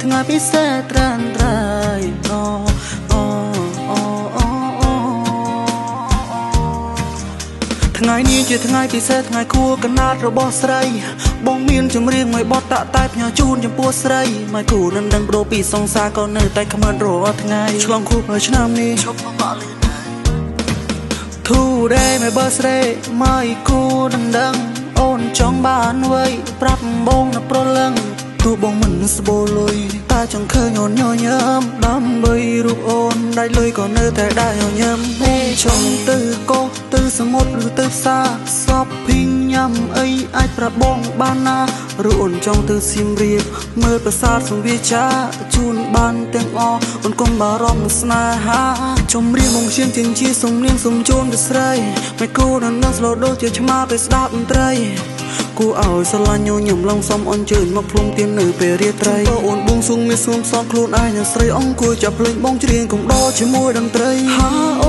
ថ្ងៃពិសេសត្រានត្រៃថ្ងៃនេះជាថ្ងៃពិសេសថ្ងៃគួរកណាត់របស់ស្រីបងមានចម្រៀងមួយបទតាក់តែផ្ញើជូនចំពោះស្រីមកគូនឹងដឹងប្រូពីសង្សារក៏នៅតែគ្មានរាល់ថ្ងៃឆ្លងខួបហើយឆ្នាំនេះឈប់មកលីណា Today my birthday មកគូនឹងដឹងអូនចង់បានអ្វីប្រាប់បងនៅប្រលឹងទោះបងមិនស្បូរលុយតែចង់ឃើញអូនញញឹមដើម្បីរូបអូនដៃលុយក៏នៅតែដែរញញឹមចង់ទៅកោះទៅសមុទ្រឬទៅផ្សារសពពីញ៉ាំអីអាចប្រាប់បងបានណាឬអូនចង់ទៅសៀមរាបមើលប្រាសាទសង្វាចាជូនបានទាំងអស់អូនកុំបារម្ភស្នេហាចំរៀងមកជាងជាសំនៀងសំជូនទៅស្រីមិនគូនឹងនឹងស្លូដូជាឆ្មាទៅស្ដាប់តន្ត្រីគូឲ្យស្រឡាញ់ញញឹមឡងសំអន់ជើញមកភ្លុំទៀននៅពេលរាត្រីអូនបងស៊ុងមានស៊ុំសងខ្លួនឯងស្រីអង្គគួរចាប់ភ្លេងបងច្រៀងកំដរជាមួយតន្ត្រីហាអូ